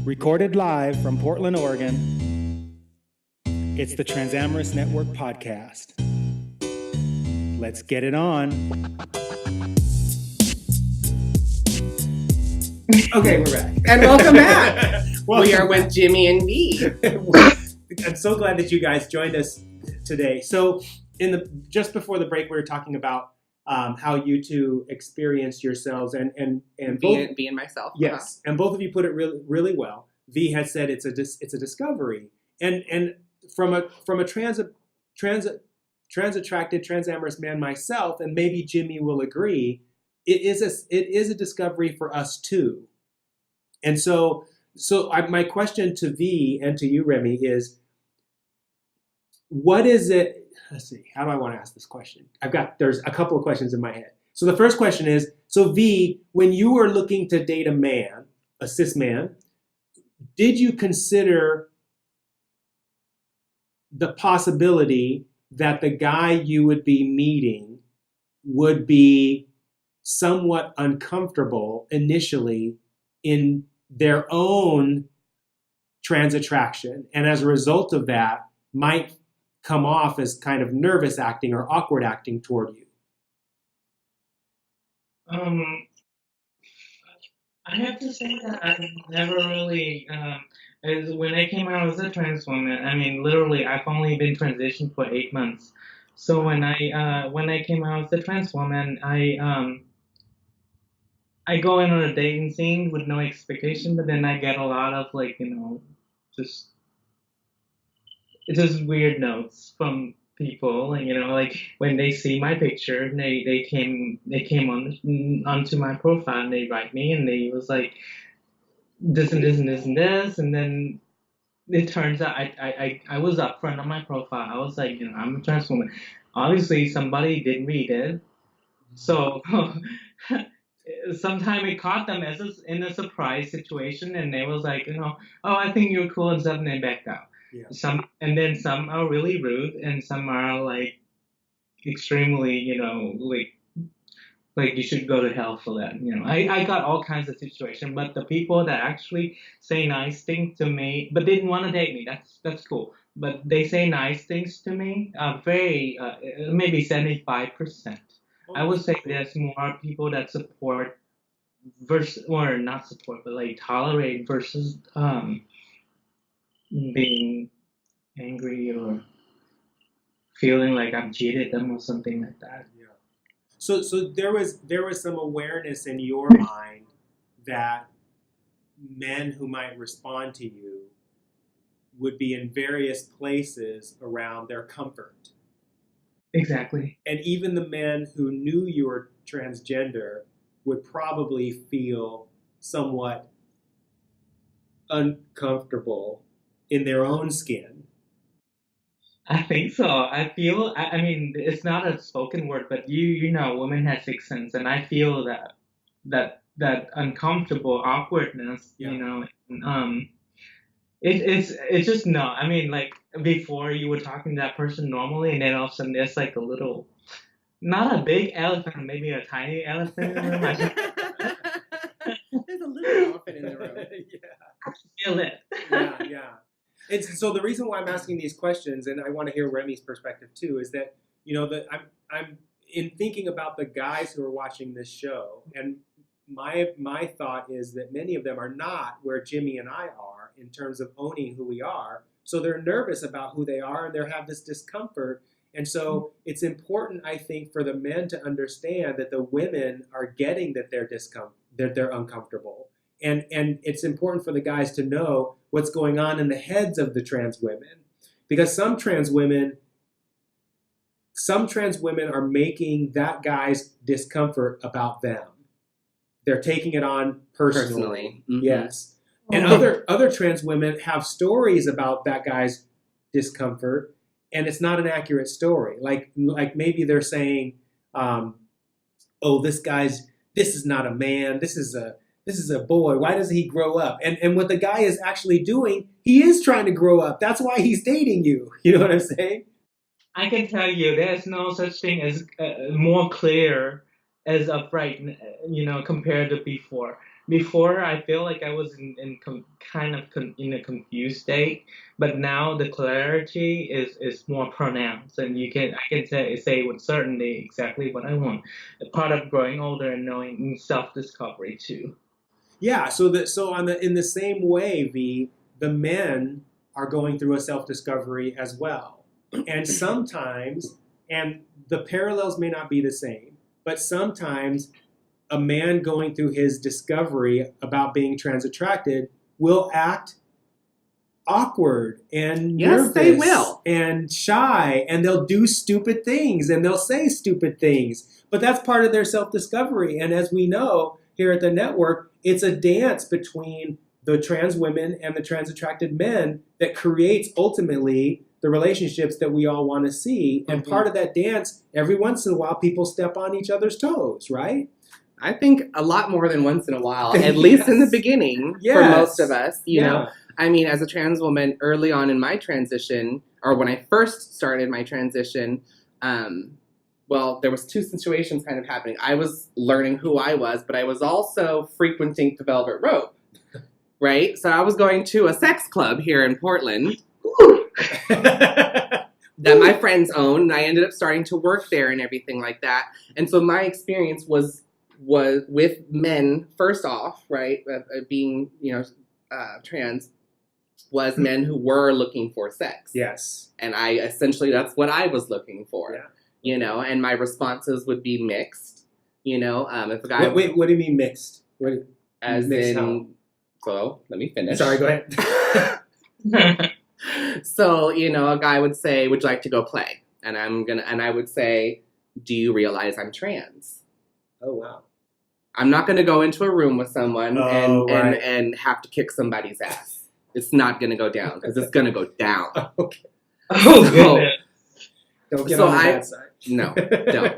Recorded live from Portland, Oregon, it's the Transamorous Network podcast. Let's get it on. Okay, we're back. And welcome back. We are with Jimmy and V. I'm so glad that you guys joined us today. So, just before the break, we were talking about how you two experienced yourselves and both, being myself. Yes, and both of you put it really, really well. V had said it's a discovery, and from a trans-attracted, transamorous man myself, and maybe Jimmy will agree, it is a discovery for us too. And so my question to V and to you, Remy, is what is it? Let's see. How do I want to ask this question? There's a couple of questions in my head. So the first question is, so V, when you were looking to date a man, a cis man, did you consider the possibility that the guy you would be meeting would be somewhat uncomfortable initially in their own trans attraction, and as a result of that, might come off as kind of nervous acting or awkward acting toward you? I have to say that I've never really, when I came out as a trans woman, I mean, literally, I've only been transitioned for 8 months. So when I came out as a trans woman, I go in on a dating scene with no expectation, but then I get a lot of just weird notes from people, and when they see my picture, they came onto my profile and they write me and they was like this and this and this and this, and then it turns out I was upfront on my profile. I was like, I'm a trans woman. Obviously, somebody didn't read it, so sometime it caught them in a surprise situation, and they was like, oh, I think you're cool and stuff, and they backed out. Yeah. Some are really rude, and some are like extremely, like you should go to hell for that. I got all kinds of situations, but the people that actually say nice things to me, but didn't want to date me, that's cool. But they say nice things to me, very maybe 75%. I would say there's more people that support versus, or not support, but like tolerate versus being angry or feeling like I've cheated them or something like that. Yeah. So there was some awareness in your mind that men who might respond to you would be in various places around their comfort. Exactly. And even the men who knew you were transgender would probably feel somewhat uncomfortable in their own skin. I think so. I feel, I mean, it's not a spoken word, but women have sixth sense, and I feel that uncomfortable awkwardness, Yeah. It's just no. I mean, like before you were talking to that person normally, and then all of a sudden there's like a little, not a big elephant, maybe a tiny elephant in the room. There's a little elephant in the room. Yeah. I feel it. Yeah. So the reason why I'm asking these questions, and I want to hear Remy's perspective too, is that I'm in thinking about the guys who are watching this show, and my thought is that many of them are not where Jimmy and I are in terms of owning who we are. So they're nervous about who they are, and they have this discomfort. And so it's important, I think, for the men to understand that the women are getting that they're they're uncomfortable. And it's important for the guys to know what's going on in the heads of the trans women, because some trans women are making that guy's discomfort about them. They're taking it on personally. Mm-hmm. Yes. And other trans women have stories about that guy's discomfort, and it's not an accurate story. Like maybe they're saying, this is not a man. This is a boy. Why doesn't he grow up? And what the guy is actually doing, he is trying to grow up. That's why he's dating you. You know what I'm saying? I can tell you there's no such thing as more clear as of right, compared to before. before I feel like I was in a confused state, but now the clarity is more pronounced, and I can say with certainty exactly what I want. A part of growing older and knowing self discovery too. Yeah. In the same way, the men are going through a self discovery as well, and sometimes, and the parallels may not be the same, but sometimes a man going through his discovery about being trans attracted will act awkward and nervous they will. and shy, and they'll do stupid things and they'll say stupid things. But that's part of their self-discovery. And as we know here at the network, it's a dance between the trans women and the trans attracted men that creates ultimately the relationships that we all want to see. And part of that dance, every once in a while, people step on each other's toes, right? I think a lot more than once in a while, at least in the beginning for most of us, you know. I mean, as a trans woman, early on in my transition, or when I first started my transition, well, there was two situations kind of happening. I was learning who I was, but I was also frequenting the Velvet Rope, right? So I was going to a sex club here in Portland that my friends owned, and I ended up starting to work there and everything like that. And so my experience was with men, first off, right, being, trans, was men who were looking for sex. Yes. And that's what I was looking for, and my responses would be mixed, if a guy... Wait, what do you mean mixed? As mixed in... how? So, let me finish. Sorry, go ahead. So, a guy would say, would you like to go play? And I would say, do you realize I'm trans? Oh, wow. I'm not going to go into a room with someone and have to kick somebody's ass. It's not going to go down, because it's going to go down. Okay. Oh, goodness. Don't get on the bad side. No, don't.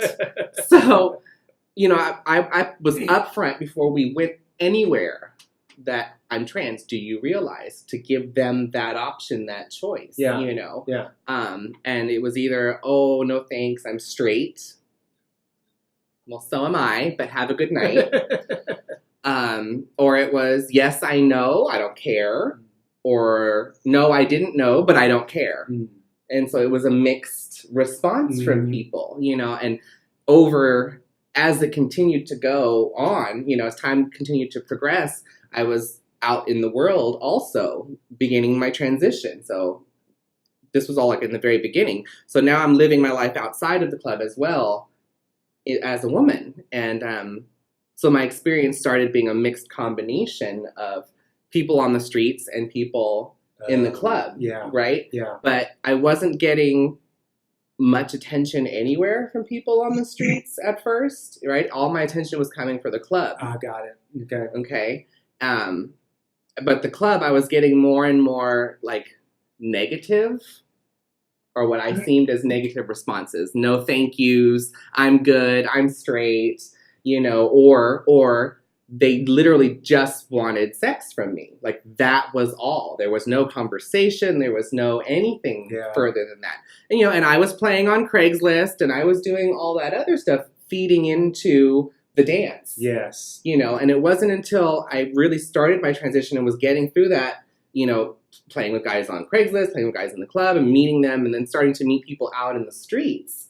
So, I was upfront before we went anywhere that I'm trans. Do you realize? To give them that option, that choice. Yeah. Yeah. And it was either, oh, no thanks, I'm straight. Well, so am I, but have a good night. Or it was, yes, I know, I don't care. Or, no, I didn't know, but I don't care. And so it was a mixed response from people, and as it continued to go on, as time continued to progress, I was out in the world also beginning my transition. So this was all like in the very beginning. So now I'm living my life outside of the club as well as a woman. And so my experience started being a mixed combination of people on the streets and people in the club. Yeah. Right? Yeah. But I wasn't getting much attention anywhere from people on the streets at first, right? All my attention was coming for the club. Ah, got it. Okay. But the club, I was getting more and more like negative, or what I seemed as negative responses. No thank yous. I'm good. I'm straight. Or they literally just wanted sex from me. Like, that was all. There was no conversation. There was no anything further than that. And, and I was playing on Craigslist, and I was doing all that other stuff, feeding into the dance. Yes. And it wasn't until I really started my transition and was getting through that, playing with guys on Craigslist, playing with guys in the club and meeting them, and then starting to meet people out in the streets,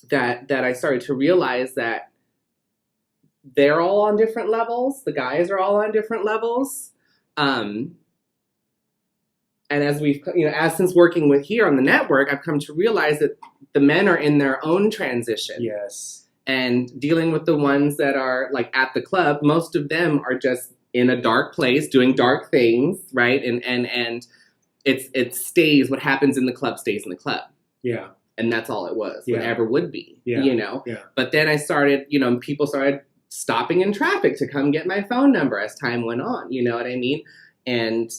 that I started to realize that they're all on different levels. The guys are all on different levels. And as since working with here on the network, I've come to realize that the men are in their own transition. Yes. And dealing with the ones that are like at the club, most of them are just in a dark place doing dark things, right? And it stays, what happens in the club stays in the club. Yeah. And that's all it was, whatever would be, Yeah. But then I started, people started stopping in traffic to come get my phone number as time went on, you know what I mean? And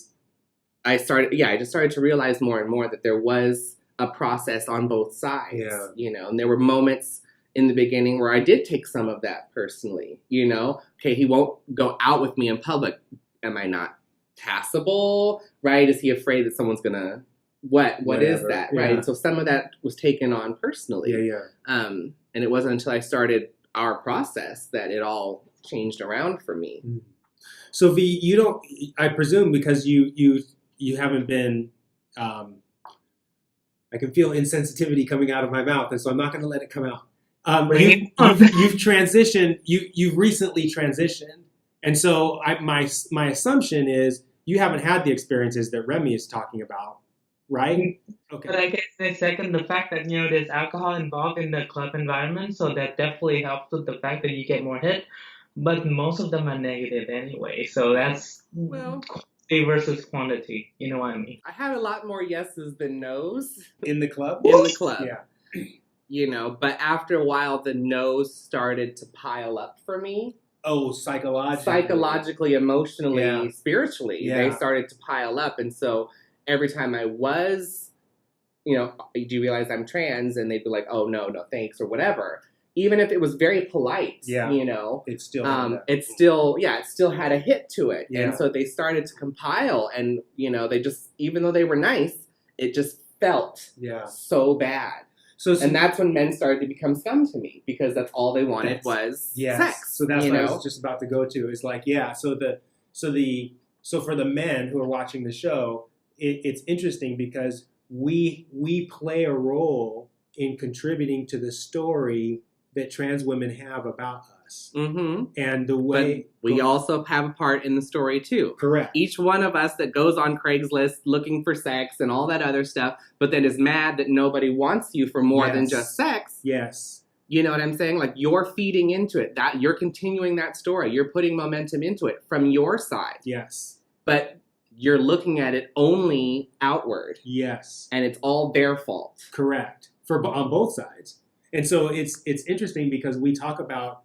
I just started to realize more and more that there was a process on both sides, and there were moments in the beginning where I did take some of that personally, okay, he won't go out with me in public. Am I not passable, right? Is he afraid that someone's gonna, what is that, right? So some of that was taken on personally. And it wasn't until I started our process that it all changed around for me. So V, you don't. I presume because you haven't been. I can feel insensitivity coming out of my mouth, and so I'm not going to let it come out. You've transitioned. You've recently transitioned, and so my assumption is you haven't had the experiences that Remy is talking about, right? Okay. But I guess the second, the fact that there's alcohol involved in the club environment, so that definitely helps with the fact that you get more hit. But most of them are negative anyway, so that's quality versus quantity. You know what I mean? I had a lot more yeses than nos In the club? in the club. Yeah. But after a while, the no's started to pile up for me. Oh, psychologically. Psychologically, emotionally, spiritually. Yeah. They started to pile up. And so every time I was, do you realize I'm trans? And they'd be like, oh, no, thanks, or whatever. Even if it was very polite, it still had a hit to it. Yeah. And so they started to compile, and, they just, even though they were nice, it just felt so bad. And that's when men started to become scum to me, because that's all they wanted was sex. So that's what I was just about to go to. Is like, so for the men who are watching the show, it's interesting because we play a role in contributing to the story that trans women have about us. Mm-hmm. And the way... But we also have a part in the story, too. Correct. Each one of us that goes on Craigslist looking for sex and all that other stuff, but then is mad that nobody wants you for more than just sex. Yes. You know what I'm saying? Like, you're feeding into it. That you're continuing that story. You're putting momentum into it from your side. Yes. But you're looking at it only outward. Yes. And it's all their fault. Correct. On both sides. And so it's interesting because we talk about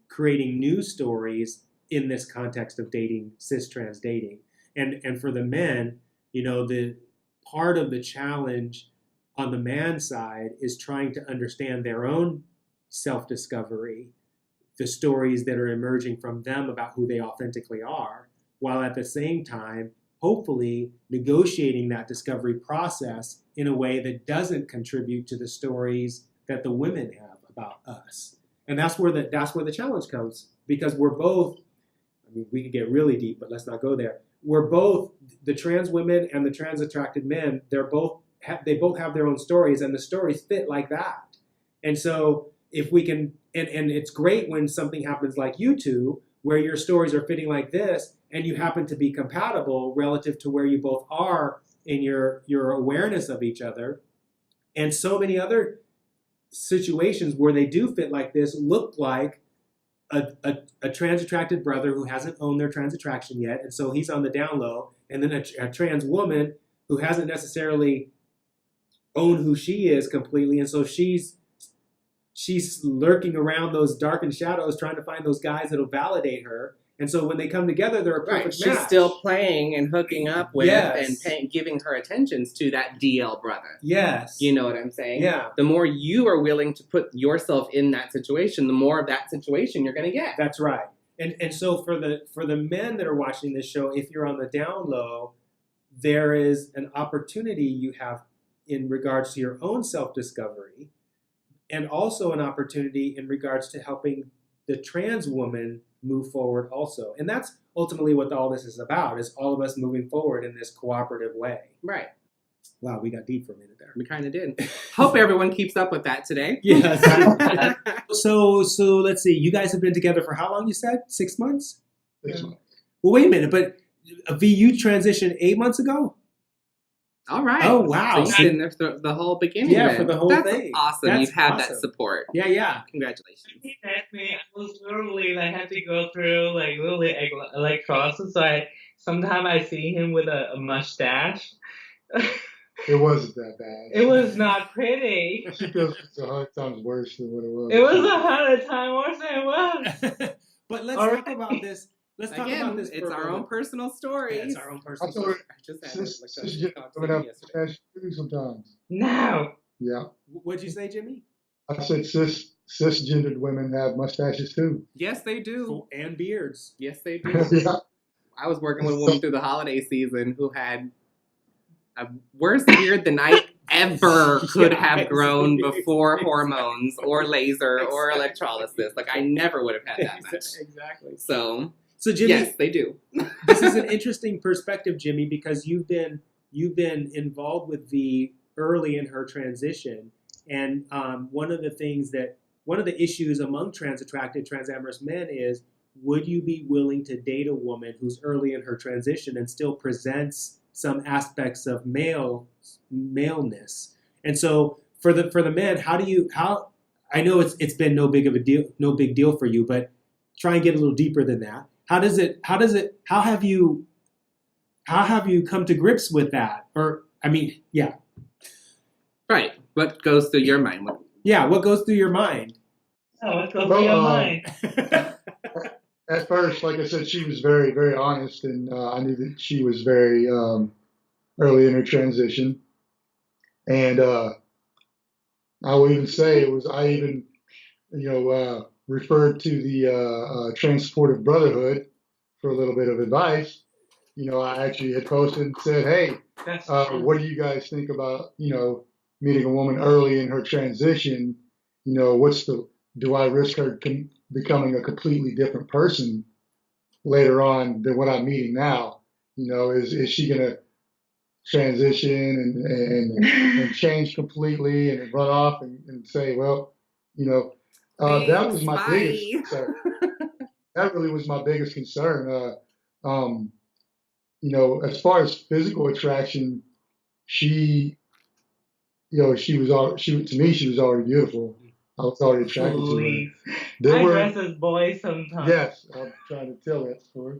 creating news stories in this context of dating, cis-trans dating. And for the men, the part of the challenge on the man side is trying to understand their own self-discovery, the stories that are emerging from them about who they authentically are, while at the same time, hopefully negotiating that discovery process in a way that doesn't contribute to the stories that the women have about us. And that's where the challenge comes, because we're both, we could get really deep, but let's not go there. We're both, the trans women and the trans attracted men, they both have their own stories, and the stories fit like that. And so if we can, and it's great when something happens like you two, where your stories are fitting like this, and you happen to be compatible relative to where you both are in your awareness of each other. And so many other situations where they do fit like this look like a trans attracted brother who hasn't owned their trans attraction yet, and so he's on the down low, and then a trans woman who hasn't necessarily owned who she is completely, and so she's lurking around those darkened shadows trying to find those guys that'll validate her. And so when they come together, they're a perfect match. She's still playing and hooking up with and giving her attentions to that DL brother. Yes. You know what I'm saying? Yeah. The more you are willing to put yourself in that situation, the more of that situation you're going to get. That's right. And so for the men that are watching this show, if you're on the down low, there is an opportunity you have in regards to your own self-discovery, and also an opportunity in regards to helping the trans woman move forward also. And that's ultimately what all this is about, is all of us moving forward in this cooperative way. Right. Wow, we got deep for a minute there. We kind of did. Hope everyone keeps up with that today. Yes. So let's see. You guys have been together for how long, you said? 6 months? 6 months. Well, wait a minute. But V, you transitioned 8 months ago? All right. Oh, wow. So you've been there for the whole beginning. Yeah, for the whole That's thing. Awesome. That's You've had awesome. that support. Yeah. Congratulations. He asked me, I was literally, I had to go through, literally electrolysis, so sometimes I see him with a mustache. It wasn't that bad. It was not pretty. She feels it's 100 times worse than what it was. It was 100 times worse than it was. But let's talk about this. Let's talk about this. It's our own personal story. Yeah, it's our own personal I told story. her, I just had coming up mustache too sometimes. No. Yeah. What'd you say, Jimmy? I said cisgendered women have mustaches too. Yes, they do. And beards. Yes, they do. Yeah. I was working with a woman through the holiday season who had a worse beard than I ever could have grown before hormones or laser or electrolysis. Like, I never would have had that much. Exactly. So So Jimmy, Yes, they do. this is an interesting perspective, Jimmy, because you've been involved with V early in her transition, and one of the issues among trans-attracted, transamorous men is, would you be willing to date a woman who's early in her transition and still presents some aspects of maleness? And so for the men, how I know it's been no big deal for you, but try and get a little deeper than that. How have you come to grips with that? Or, I mean, yeah. Right. What goes through your mind? Yeah, what goes through your mind? Oh, what goes through your mind? At first, like I said, she was very, very honest, and I knew that she was very early in her transition. And I will even say I even, referred to the Transportive Brotherhood for a little bit of advice. I actually had posted and said, hey, what do you guys think about, meeting a woman early in her transition? Do I risk her becoming a completely different person later on than what I'm meeting now? Is she going to transition and change completely and run off and say, well, that was my biggest concern. That really was my biggest concern. As far as physical attraction, she to me, she was already beautiful. I was already attracted to her. I dress as boys sometimes. Yes, I'm trying to tell that story.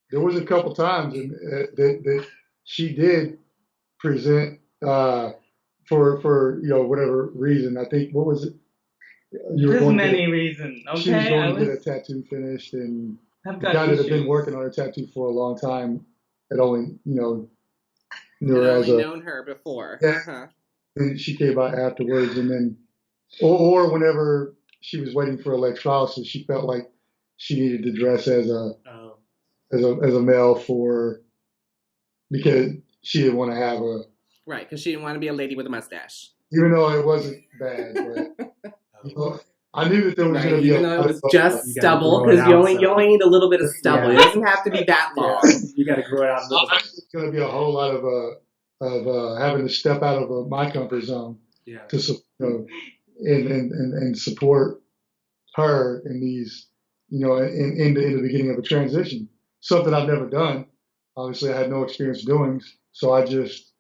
There was a couple times that she did present for whatever reason. I think, what was it? There's many reasons. Okay, she was going to get a tattoo finished, and the guy that had been working on her tattoo for a long time had only knew her as known her before. Yeah. Uh-huh. And she came by afterwards, and then or whenever she was waiting for electrolysis, she felt like she needed to dress as a male because she didn't want to have a right, because she didn't want to be a lady with a mustache. Even though it wasn't bad, but I knew that there was going to be even though it was just stubble, because you only need a little bit of stubble. It doesn't have to be that long. You got to grow it out a little bit. It's going to be a whole lot of having to step out of my comfort zone to and support her in these in the beginning of a transition. Something I've never done. Obviously, I had no experience doing, so I just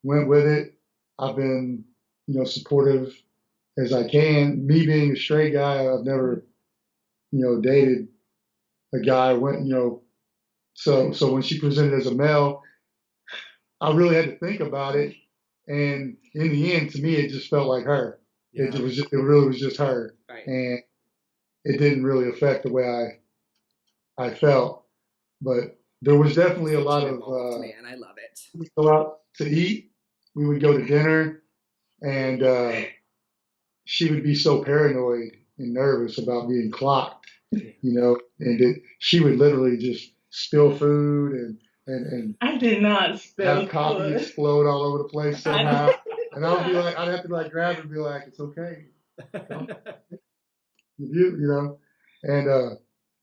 went with it. I've been supportive as I can. Me being a straight guy, I've never dated a guy. So when she presented as a male, I really had to think about it, and in the end, to me, it just felt like her. Yeah. It really was just her, right. And it didn't really affect the way I felt. But there was definitely a lot of man, I love it. We go out to eat. We would go to dinner, and she would be so paranoid and nervous about being clocked, and she would literally just spill food and I did not spill have coffee explode all over the place somehow. And I'd have to grab her and be like, it's okay. And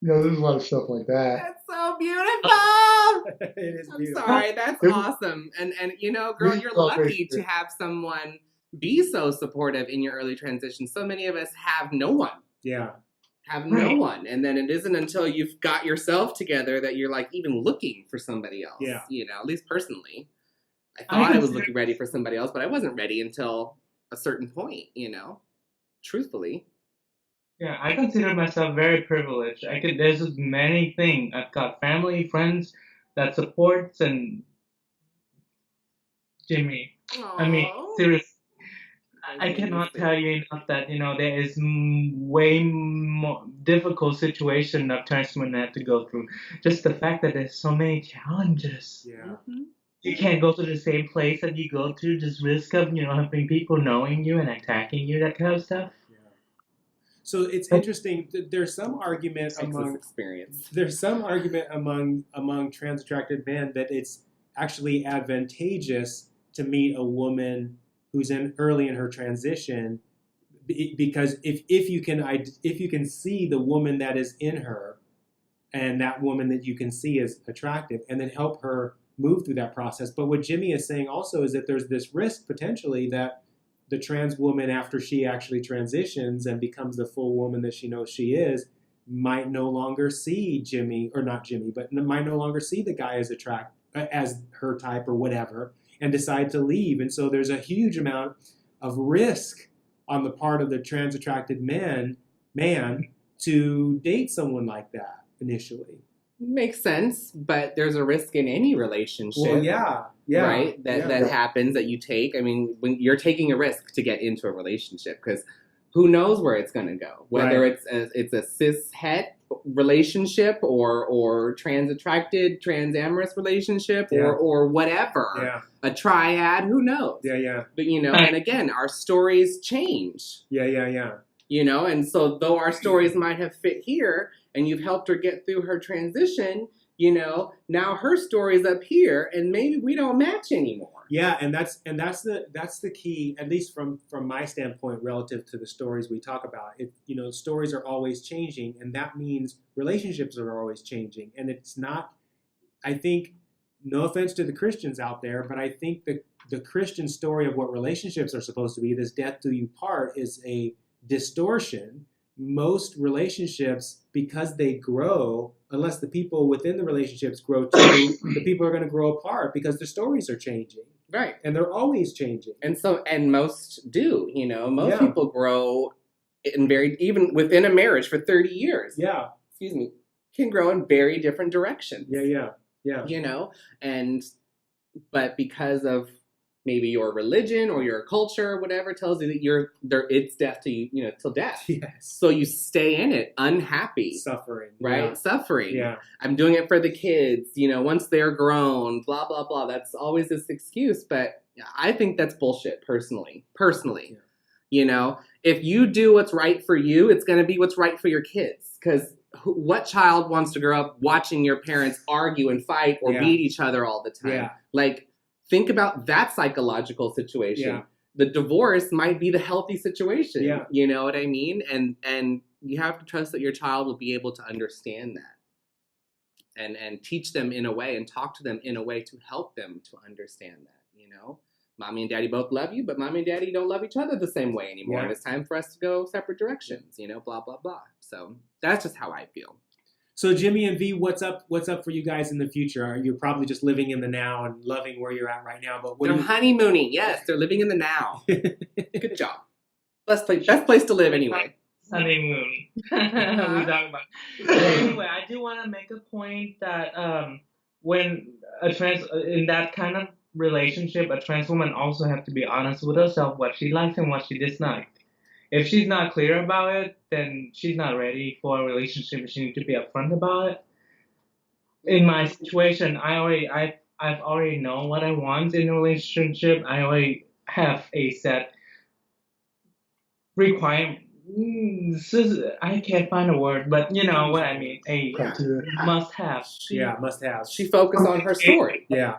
there's a lot of stuff like that. That's so beautiful. It is beautiful. I'm sorry, that's awesome. And girl, you're lucky to have someone be so supportive in your early transition. So many of us have no one. Yeah. Have no one. And then it isn't until you've got yourself together that you're like even looking for somebody else. Yeah. At least personally. I thought I was looking ready for somebody else, but I wasn't ready until a certain point, truthfully. Yeah, I consider myself very privileged. There's just many things. I've got family, friends that supports, and Jimmy. Aww. I mean, seriously. I cannot tell you enough that there is way more difficult situation that trans women have to go through. Just the fact that there's so many challenges. Yeah. Mm-hmm. You can't go to the same place that you go to. Just risk of having people knowing you and attacking you, that kind of stuff. Yeah. So it's interesting. There's some argument among trans attracted men that it's actually advantageous to meet a woman who's early in her transition, because if you can see the woman that is in her, and that woman that you can see is attractive, and then help her move through that process. But what Jimmy is saying also is that there's this risk potentially that the trans woman, after she actually transitions and becomes the full woman that she knows she is, might no longer see Jimmy, or not Jimmy, but might no longer see the guy as her type or whatever, and decide to leave. And so there's a huge amount of risk on the part of the trans attracted man to date someone like that initially. Makes sense, but there's a risk in any relationship. Well, yeah, right. That happens, that you take. I mean, when you're taking a risk to get into a relationship, because who knows where it's going to go? Whether it's a cis het relationship or trans attracted, transamorous relationship, or whatever, a triad. Who knows? Yeah. But and again, our stories change. Yeah. And so though our stories might have fit here, and you've helped her get through her transition, now her story's up here, and maybe we don't match anymore. Yeah, and that's the key, at least from my standpoint, relative to the stories we talk about. Stories are always changing, and that means relationships are always changing. And it's not, I think, no offense to the Christians out there, but I think the Christian story of what relationships are supposed to be, this death do you part, is a distortion. Most relationships, because they grow, unless the people within the relationships grow too, the people are going to grow apart because the stories are changing. Right. And they're always changing. And most do, most people grow even within a marriage for 30 years. Yeah. Can grow in very different directions. Yeah. But because of maybe your religion or your culture or whatever tells you that it's death to you, till death. Yes. So you stay in it unhappy. Suffering. Right? Yeah. Yeah. Yeah. I'm doing it for the kids, once they're grown, blah, blah, blah. That's always this excuse. But I think that's bullshit, personally. Yeah. If you do what's right for you, it's going to be what's right for your kids. Because what child wants to grow up watching your parents argue and fight or beat each other all the time? Yeah. Think about that psychological situation. Yeah. The divorce might be the healthy situation. Yeah. You know what I mean? And you have to trust that your child will be able to understand that. And teach them in a way and talk to them in a way to help them to understand that, Mommy and Daddy both love you, but Mommy and Daddy don't love each other the same way anymore. Yeah. And it's time for us to go separate directions, blah, blah, blah. So that's just how I feel. So Jimmy and V, what's up for you guys in the future? You're probably just living in the now and loving where you're at right now. But they're honeymooning. Yes, they're living in the now. Good job. Best place to live anyway. Honeymoon. We talk about. Anyway, I do want to make a point that when in that kind of relationship, a trans woman also has to be honest with herself what she likes and what she dislikes. If she's not clear about it, then she's not ready for a relationship. She needs to be upfront about it. In my situation, I've already known what I want in a relationship. I already have a set requirement. I can't find a word, but you know what I mean. A must-have. Must-have. She focused on her story. Yeah.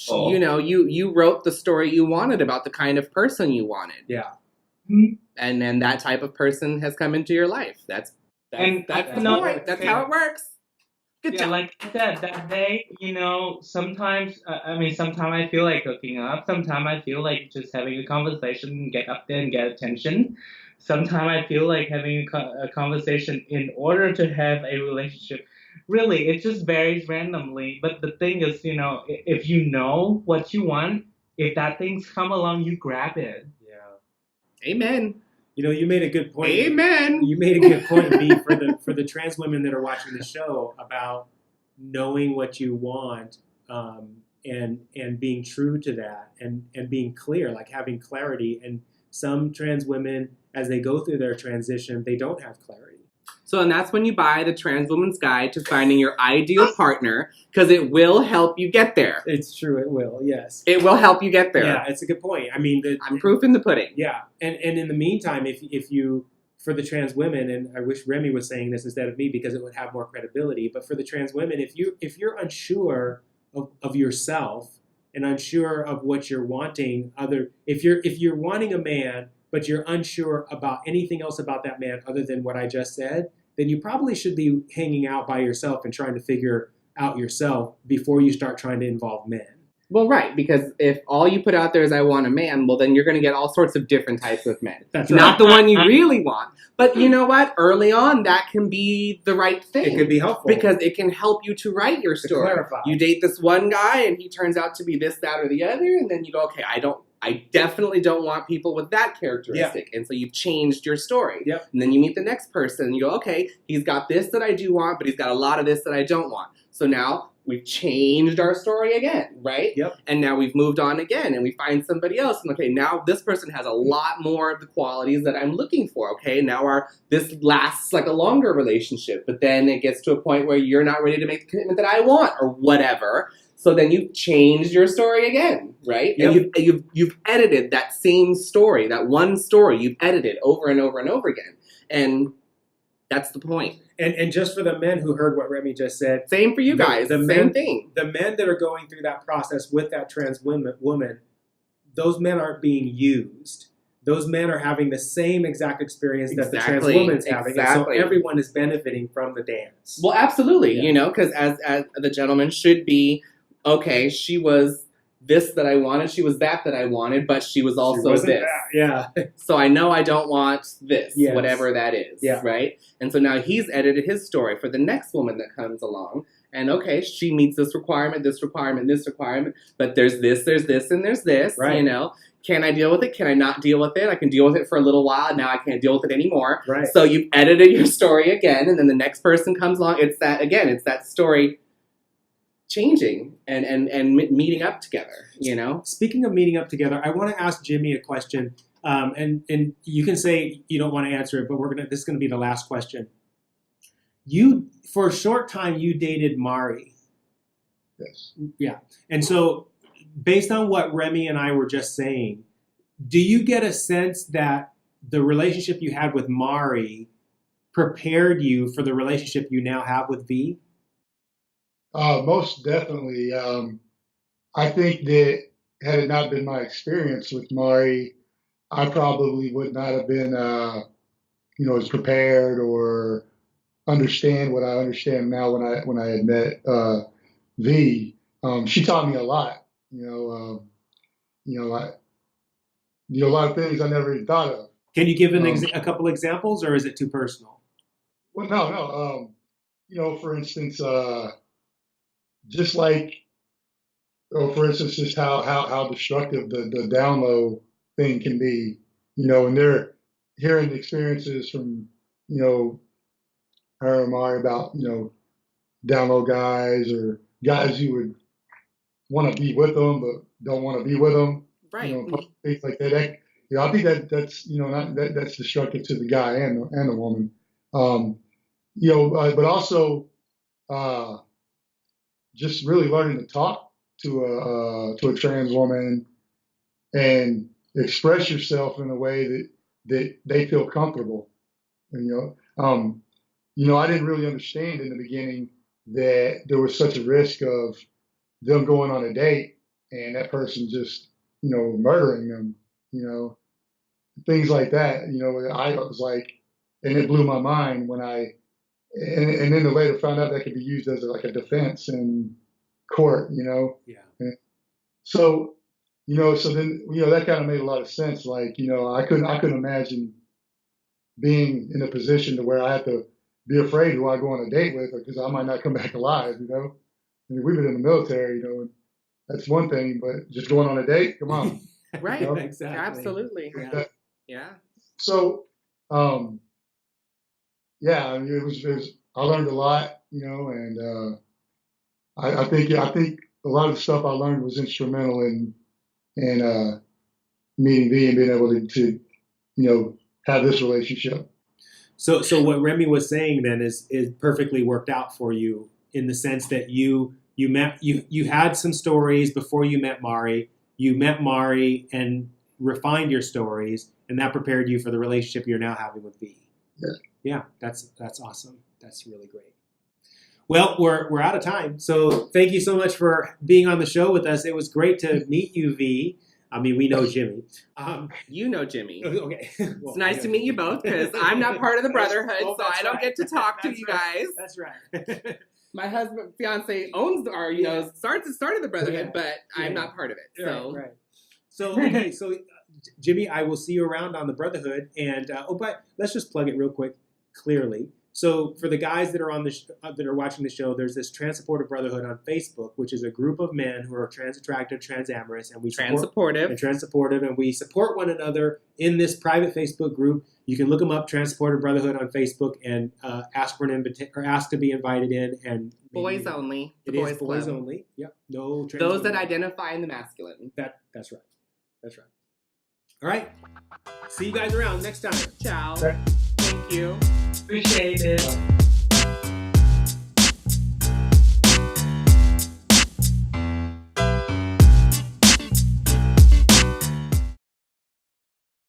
You wrote the story you wanted about the kind of person you wanted. Yeah. Mm-hmm. And then that type of person has come into your life. That's the point. That's how it works. Good job. Like I said, that day, sometimes I feel like hooking up. Sometimes I feel like just having a conversation, get up there and get attention. Sometimes I feel like having a conversation in order to have a relationship. Really, it just varies randomly. But the thing is, if you know what you want, if that thing's come along, you grab it. Amen. You made a good point. Amen. You made a good point, B, for the trans women that are watching the show about knowing what you want, and being true to that, and being clear, like having clarity. And some trans women, as they go through their transition, they don't have clarity. So, and that's when you buy the Trans Woman's Guide to Finding Your Ideal Partner, because it will help you get there. It's true, it will, yes. It will help you get there. Yeah, it's a good point. I mean, I'm proof in the pudding. Yeah, and in the meantime, if you, for the trans women, and I wish Remy was saying this instead of me because it would have more credibility, but for the trans women, if you're unsure of yourself and unsure of what you're wanting, if you're wanting a man but you're unsure about anything else about that man other than what I just said, then you probably should be hanging out by yourself and trying to figure out yourself before you start trying to involve men. Well, right, because if all you put out there is I want a man, well, then you're going to get all sorts of different types of men. That's right. Not the one you really want. But you know what? Early on, that can be the right thing. It can be helpful. Because it can help you to write your story. To clarify. You date this one guy, and he turns out to be this, that, or the other, and then you go, okay, I definitely don't want people with that characteristic. Yeah. And so you've changed your story. Yep. And then you meet the next person, and you go, okay, he's got this that I do want, but he's got a lot of this that I don't want. So now we've changed our story again, right? Yep. And now we've moved on again, and we find somebody else. And okay, now this person has a lot more of the qualities that I'm looking for. Okay, now this lasts like a longer relationship, but then it gets to a point where you're not ready to make the commitment that I want, or whatever. So then you've changed your story again, right? Yep. And you've edited that same story, that one story. You've edited over and over and over again, and that's the point. And just for the men who heard what Remy just said, same for you guys. Same thing. The men that are going through that process with that trans woman, those men aren't being used. Those men are having the same exact experience that the trans woman's having. Exactly. And so everyone is benefiting from the dance. Well, absolutely. Yeah. Because as the gentleman should be, okay, she was this that I wanted, she was that I wanted, but she was also this. That. Yeah. So I know I don't want this, yes. whatever that is, right? And so now he's edited his story for the next woman that comes along. And okay, she meets this requirement, but there's this, and there's this, right. Can I deal with it? Can I not deal with it? I can deal with it for a little while. Now I can't deal with it anymore. Right. So you've edited your story again, and then the next person comes along. It's that story changing and meeting up together, Speaking of meeting up together, I want to ask Jimmy a question, and you can say you don't want to answer it, but this is going to be the last question. You, for a short time, you dated Mari. Yes. Yeah. And so, based on what Remy and I were just saying, do you get a sense that the relationship you had with Mari prepared you for the relationship you now have with V? Most definitely. I think that had it not been my experience with Mari, I probably would not have been, as prepared or understand what I understand now when I had met V. She taught me a lot. A lot of things I never even thought of. Can you give a couple examples, or is it too personal? Well, no. For instance. Just like, for instance, just how destructive the down low thing can be, and they're hearing the experiences from, her and Mari about, down low guys or guys who would want to be with them but don't want to be with them, right? Things like that. I think that's that's destructive to the guy and the woman, but also. Just really learning to talk to a trans woman and express yourself in a way that they feel comfortable. And, I didn't really understand in the beginning that there was such a risk of them going on a date and that person just, murdering them, things like that. I was like, and it blew my mind when and then later found out that could be used as a defense in court, Yeah. And so, so then, that kind of made a lot of sense. Like, I couldn't imagine being in a position to where I have to be afraid who I go on a date with because I might not come back alive, I mean, we've been in the military, and that's one thing, but just going on a date, come on. Right. Exactly. Absolutely. Yeah. So, yeah, I mean, it was. I learned a lot, and I think a lot of the stuff I learned was instrumental in meeting V and being able to have this relationship. So what Remy was saying then is perfectly worked out for you in the sense that you had some stories before you met Mari. You met Mari and refined your stories, and that prepared you for the relationship you're now having with V. Yeah, that's awesome. That's really great. Well, we're out of time, so thank you so much for being on the show with us. It was great to meet you, V. I mean, we know Jimmy. You know Jimmy. Okay. Well, It's nice to meet you both because I'm not part of the brotherhood, so I don't get to talk to you guys. That's right. My husband, fiance owns our, started the brotherhood, but I'm not part of it. So, right. So, okay, so Jimmy, I will see you around on the brotherhood, and but let's just plug it real quick, clearly. So, for the guys that are on that are watching the show, there's this Trans Supportive Brotherhood on Facebook, which is a group of men who are trans attractive, transamorous, and we trans supportive, and we support one another in this private Facebook group. You can look them up, Trans Supportive Brotherhood on Facebook, and ask for an invitation or ask to be invited in. And boys only. It is boys only. Yep. No. Those that identify in the masculine. That's right. That's right. All right. See you guys around next time. Ciao. Okay. Thank you. Appreciate it.